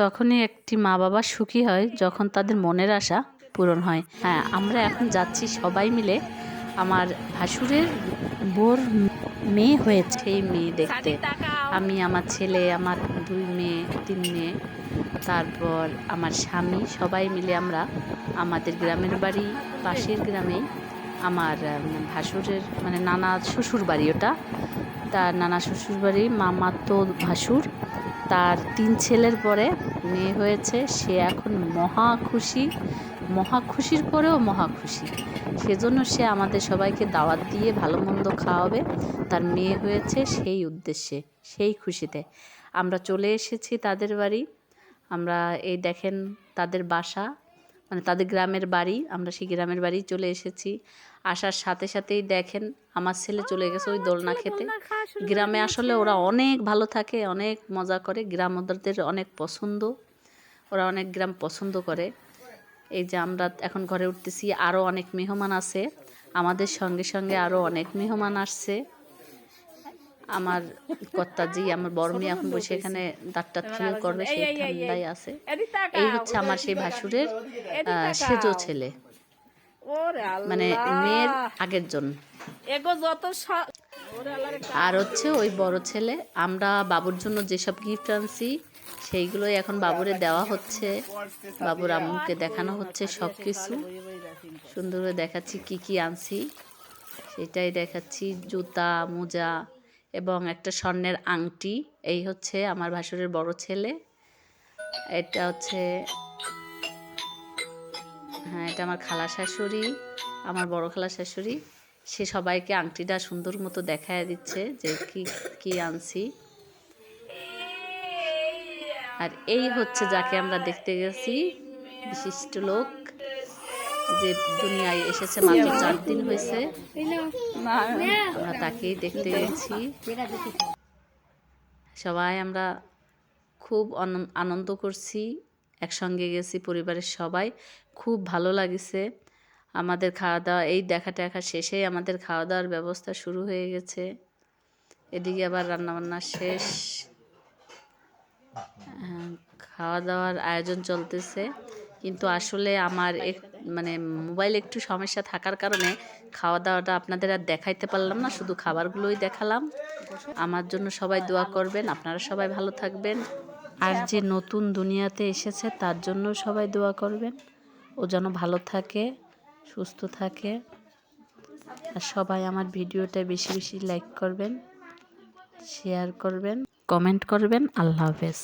তখনই একটি মা বাবা সুখী হয় যখন তাদের মনের আশা পূরণ হয়। হ্যাঁ, আমরা এখন যাচ্ছি সবাই মিলে আমার ভাসুরের বোর মেয়ে হয়েছে সেই মেয়ে দেখতে। আমি, আমার ছেলে, আমার 2 মেয়ে 3 মেয়ে, তারপর আমার স্বামী, সবাই মিলে আমরা আমাদের গ্রামের বাড়ি পাশের গ্রামেই আমার ভাসুরের মানে নানা শ্বশুর বাড়ি, ওটা তার নানা শ্বশুর বাড়ি, মামাতো ভাসুর, তার 3 ছেলের পরে মেয়ে হয়েছে। সে এখন মহা খুশি, মহা খুশির পরেও মহা খুশি। সেজন্য সে আমাদের সবাইকে দাওয়াত দিয়ে ভালো মন্দ খাওয়াবে, তার মেয়ে হয়েছে সেই উদ্দেশ্যে, সেই খুশিতে আমরা চলে এসেছি তাদের বাড়ি। আমরা এই দেখেন তাদের বাসা, মানে তাদের গ্রামের বাড়ি, আমরা সেই গ্রামের বাড়ি চলে এসেছি। আসার সাথে সাথেই দেখেন আমার ছেলে চলে গেছে ওই দোলনা খেতে। গ্রামে আসলে ওরা অনেক ভালো থাকে, অনেক মজা করে, গ্রাম ওদের অনেক পছন্দ, ওরা অনেক গ্রাম পছন্দ করে। এই যে আমরা এখন ঘরে উঠতেছি, আরও অনেক মেহমান আছে আমাদের সঙ্গে সঙ্গে, আরও অনেক মেহমান আসছে। আমার কর্তাজি, আমার বড় মেয়ে এখন বসে এখানে দাঁতটা থ্রিও করবে, সেই ঠান্ডায় আছে। এই হচ্ছে আমার সেই ভাসুরের সেজো ছেলে, মানে মেয়ের আগের জন। আর হচ্ছে ওই বড় ছেলে। আমরা বাবুর জন্য যেসব গিফট আনছি সেইগুলোই এখন বাবুরে দেওয়া হচ্ছে, বাবুর আম্মুকে দেখানো হচ্ছে। সব কিছু সুন্দর করে দেখাচ্ছি, কি কি আনছি সেটাই দেখাচ্ছি। জুতা, মোজা এবং একটা স্বর্ণের আংটি। এই হচ্ছে আমার ভাসুরের বড় ছেলে। এটা হচ্ছে, হ্যাঁ, এটা আমার খালা শাশুড়ি, আমার বড় খালা শাশুড়ি। সে সবাইকে আংটিটা সুন্দর মতো দেখায় দিচ্ছে যে কি কি আনছি। আর এই হচ্ছে যাকে আমরা দেখতে গেছি, বিশিষ্ট লোক, যে দুনিয়ায় এসেছে মাত্র 4 দিন হয়েছে, আমরা তাকেই দেখতে গেছি। সবাই আমরা খুব আনন্দ করছি, একসঙ্গে গেছি পরিবারের সবাই, খুব ভালো লাগিছে। আমাদের খাওয়া দাওয়া, এই দেখা টেখা শেষেই আমাদের খাওয়া দাওয়ার ব্যবস্থা শুরু হয়ে গেছে। এদিকে আবার রান্নাবান্না শেষ, খাওয়া দাওয়ার আয়োজন চলতেছে। কিন্তু আসলে আমার মানে মোবাইলে একটু সমস্যা থাকার কারণে খাওয়া দাওয়াটা আপনাদের আর দেখাইতে পারলাম না, শুধু খাবারগুলোই দেখালাম। আমার জন্য সবাই দোয়া করবেন, আপনারা সবাই ভালো থাকবেন। আর যে নতুন দুনিয়াতে এসেছে তার জন্য সবাই দোয়া করবেন, ও যেন ভালো থাকে, সুস্থ থাকে। আর সবাই আমার ভিডিওটা বেশি বেশি লাইক করবেন, শেয়ার করবেন, কমেন্ট করবেন। আল্লাহ হাফেজ।